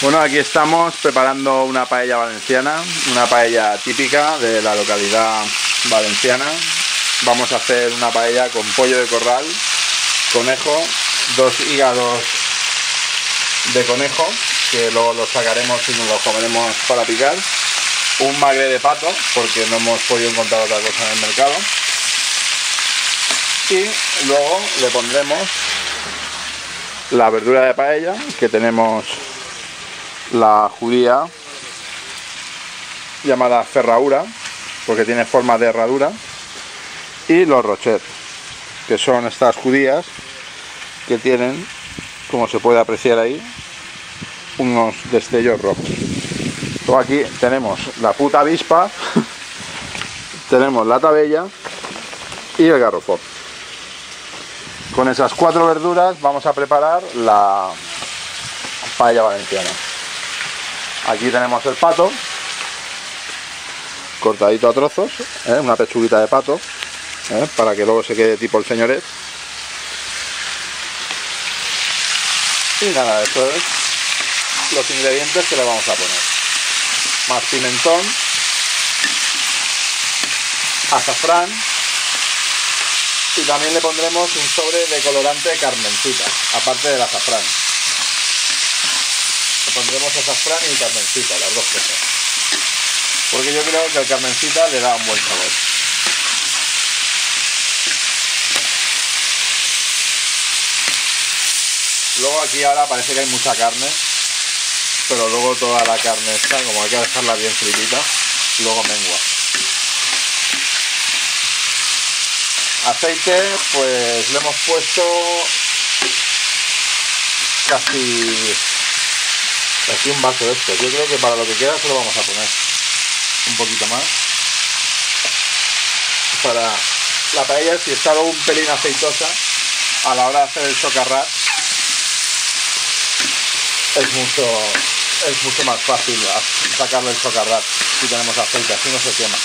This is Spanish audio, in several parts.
Bueno, aquí estamos preparando una paella valenciana, una paella típica de la localidad valenciana. Vamos a hacer una paella con pollo de corral, conejo, 2 hígados de conejo, que luego los sacaremos y nos los comeremos para picar, un magre de pato, porque no hemos podido encontrar otra cosa en el mercado, y luego le pondremos la verdura de paella, que tenemos la judía llamada ferradura, porque tiene forma de herradura, y los rochet, que son estas judías que tienen, como se puede apreciar ahí, unos destellos rojos. Luego aquí tenemos la puta avispa, tenemos la tabella y el garrofón. Con esas 4 verduras vamos a preparar la paella valenciana. Aquí tenemos el pato cortadito a trozos, una pechuguita de pato, para que luego se quede tipo el señoret. Y nada, esto es los ingredientes que le vamos a poner: más pimentón, azafrán, y también le pondremos un sobre de colorante carmencita, aparte del azafrán. Le pondremos azafrán y carmencita, las dos cosas, porque yo creo que el carmencita le da un buen sabor. Luego aquí ahora parece que hay mucha carne, pero luego toda la carne esta, como hay que dejarla bien fritita, luego mengua. Aceite, pues le hemos puesto casi un vaso de esto. Yo creo que para lo que queda se lo vamos a poner un poquito más. Para la paella, si está un pelín aceitosa, a la hora de hacer el socarrat es mucho más fácil sacarle el socarrat si tenemos aceite, así no se quema.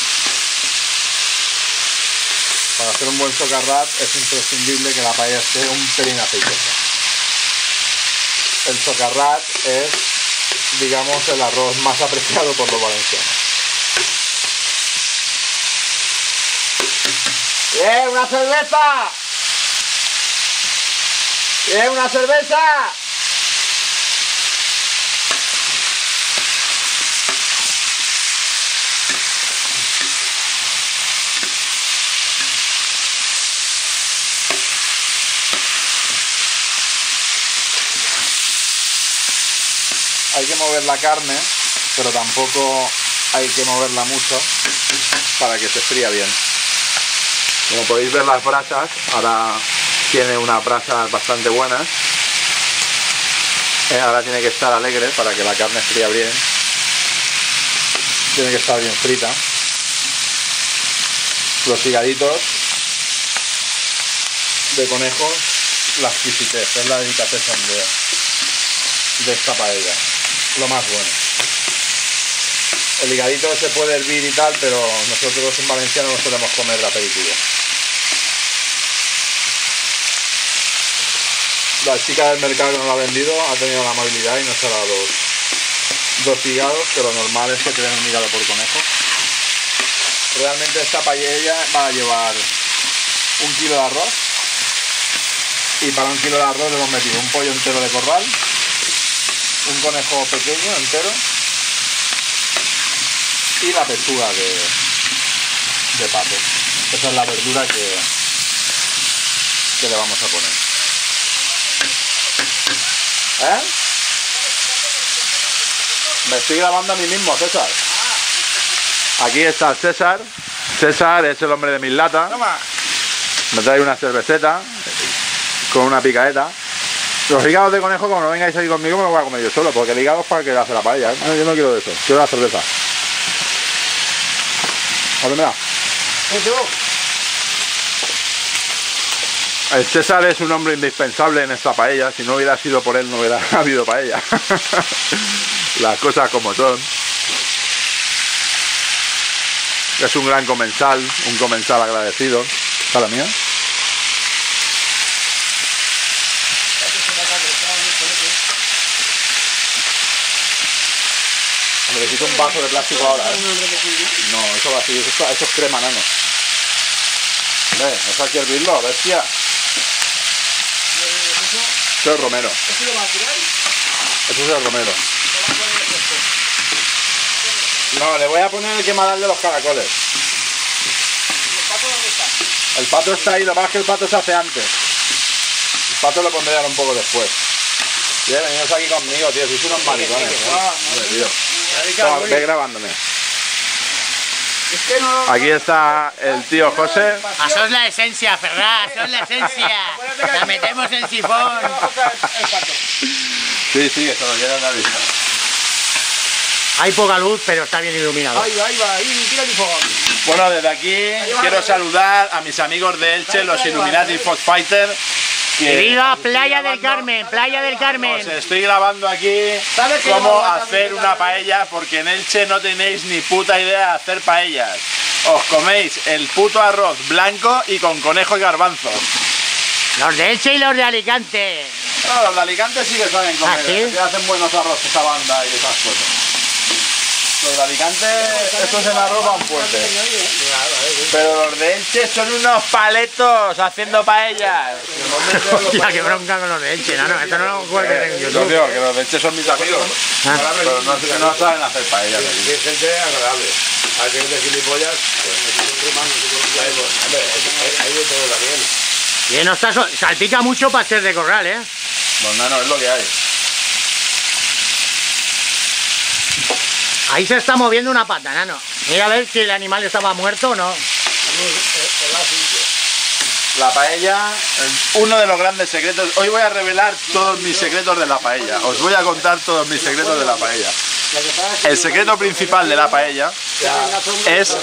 Para hacer un buen socarrat es imprescindible que la paella esté un pelín aceitosa. El socarrat es, digamos, el arroz más apreciado por los valencianos. ¡Eh, una cerveza! ¡Eh, una cerveza! Hay que mover la carne, pero tampoco hay que moverla mucho para que se fría bien. Como podéis ver, las brasas, ahora tiene unas brasas bastante buenas. Ahora tiene que estar alegre para que la carne fría bien. Tiene que estar bien frita. Los higaditos de conejo, la exquisitez, es la delicatessen de esta paella. Lo más bueno. El higadito se puede hervir y tal, pero nosotros en Valencia no solemos comer de aperitivo. La chica del mercado que nos lo ha vendido ha tenido la amabilidad y nos ha dado dos higados, que lo normal es que te den un hígado por conejo. Realmente esta paella va a llevar 1 kilo de arroz, y para 1 kilo de arroz le hemos metido un pollo entero de corral, un conejo pequeño entero y la pechuga de pato. Esa es la verdura que le vamos a poner. Me estoy grabando a mí mismo, César. Aquí está el César. César es el hombre de mis latas. Me trae una cerveceta con una picadeta. Los hígados de conejo, como no vengáis aquí conmigo, me los voy a comer yo solo, porque el hígado es para que hace la paella. Yo no quiero de eso, quiero la cerveza. Ábremela. El César es un hombre indispensable en esta paella. Si no hubiera sido por él, no hubiera habido paella. Las cosas como son. Es un gran comensal, un comensal agradecido. ¿Está la mía? Necesito un vaso de plástico ahora, ¿eh? No, eso va así, eso es crema, nano. Eso hay que hervirlo, bestia. Eso es romero. Eso es el romero. No, le voy a poner el que me ha dado de los caracoles. El pato está ahí, lo que pasa es que el pato se hace antes. El pato lo pondré ahora un poco después. Bien, venidos aquí conmigo, tío, sois unos maricones. Toma, ve grabándome. Aquí está el tío José. Eso es la esencia, Ferraz, eso es la esencia. La metemos en sifón. Sí, sí, eso lo llenan a la vista. Hay poca luz, pero está bien iluminado. Ahí va, tira el fogón. Bueno, desde aquí quiero saludar a mis amigos de Elche, los Illuminati Fox Fighter. ¡Y viva Playa del Carmen! ¡Playa del Carmen! Os estoy grabando aquí cómo hacer una paella, porque en Elche no tenéis ni puta idea de hacer paellas. Os coméis el puto arroz blanco y con conejo y garbanzos. Los de Elche y los de Alicante. No, los de Alicante sí que saben comer, ¿Ah, sí? que hacen buenos arroz esa banda y esas cosas. Los de Alicante, estos en arroz van fuertes. Pero los de Elche son unos paletos haciendo paellas. Hostia, qué bronca con los de Elche, no, esto no lo cuelgues en Yo YouTube. digo que los de Elche son mis amigos, pero no saben hacer paellas. Es gente agradable. Hay gente gilipollas, hay de todo también. Y no está salpica mucho para ser de corral, ¿eh? Pues nano, es lo que hay. Ahí se está moviendo una pata, nano. Mira a ver si el animal estaba muerto o no. La paella, uno de los grandes secretos. Hoy voy a revelar todos mis secretos de la paella. Os voy a contar todos mis secretos de la paella. El secreto principal de la paella es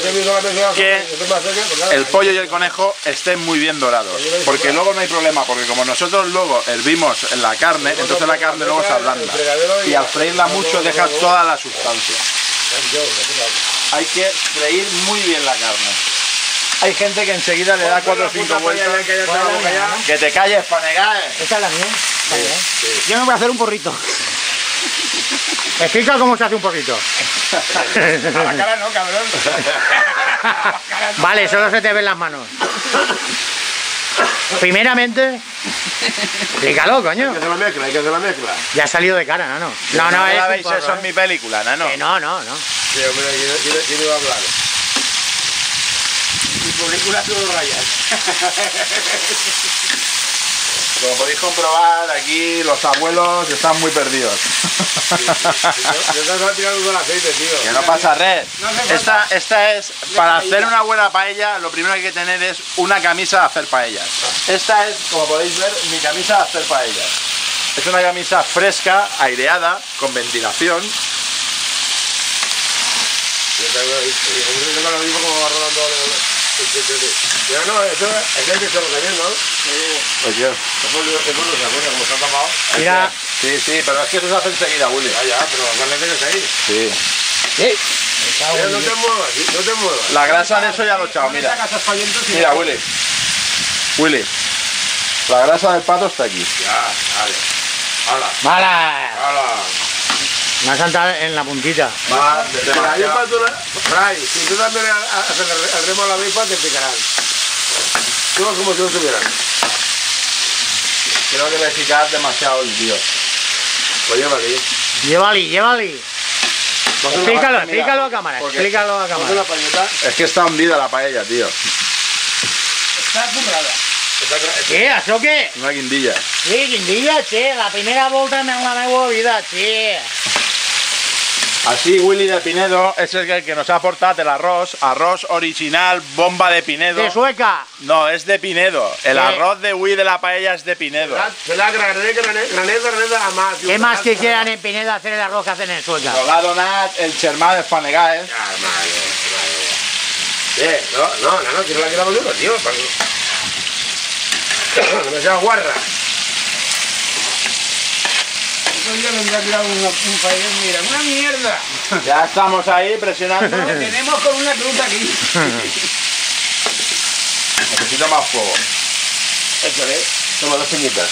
que el pollo y el conejo estén muy bien dorados. Porque luego no hay problema, porque como nosotros luego hervimos la carne, entonces la carne luego se ablanda. Y al freírla mucho deja toda la sustancia. Hay que freír muy bien la carne. Hay gente que enseguida le da 4 o 5 vueltas. Que te calles, panegae. ¿Esta es la mía? Yo me voy a hacer un porrito. Explica cómo se hace un porrito. A la cara no, cabrón. Vale, solo se te ven las manos. Primeramente, explícalo, coño. Hay que hacer la mezcla, Ya ha salido de cara, no. No es la un veis porro, eso en mi película, ¿no? No. Sí, hombre, ¿quién iba a hablar? Mi película todo rayas. Como podéis comprobar, aquí los abuelos están muy perdidos. Yo te voy a tirar todo el aceite, tío. Que no pasa red. Esta es, para hacer una buena paella, lo primero que hay que tener es una camisa de hacer paellas. Esta es, como podéis ver, mi camisa de hacer paellas. Es una camisa fresca, aireada, con ventilación. Yo tengo lo mismo como va rodando. Pero no, eso es el que se lo también, ¿no? Oye. Es por los abuelos, como se han tapado. Mira. Sí, pero es que eso se hace enseguida, Willy. Ya, pero la carne tienes ahí. Sí. Pero no te muevas, La grasa de eso ya lo he echado, mira. Mira, Willy. La grasa del pato está aquí. Ya, vale. ¡Mala! ¡Hala! Me ha saltado en la puntita. La avispa tú Fray, si tú también haces el remo a la avispa, te picarán. Tú como si no estuvieran. Creo que le picas demasiado el tío. Pues llévale. Llévale. Explícalo a cámara, explícalo a cámara. La pañeta Es que está hundida la paella, tío. está currada. ¿Qué? ¿Eso qué? Una guindilla. Sí, guindilla, che. La primera volta me la he vida, che. Así Willy de Pinedo es el que nos ha aportado el arroz original, bomba de Pinedo. De Sueca. No, es de Pinedo. El arroz de Willy de la paella es de Pinedo. Se la graneda a más. ¿Qué más que quieran en Pinedo hacer el arroz que hacen en Sueca? Lo ha donado el germà de Fanegaes. No, que no la queramos yo, tío. No me seas guarra. Otro día vendrá a tirar un país, mira, una mierda. Ya estamos ahí presionando. Lo tenemos con una truta aquí. Necesito más fuego. Échale, toma 2 peñitas.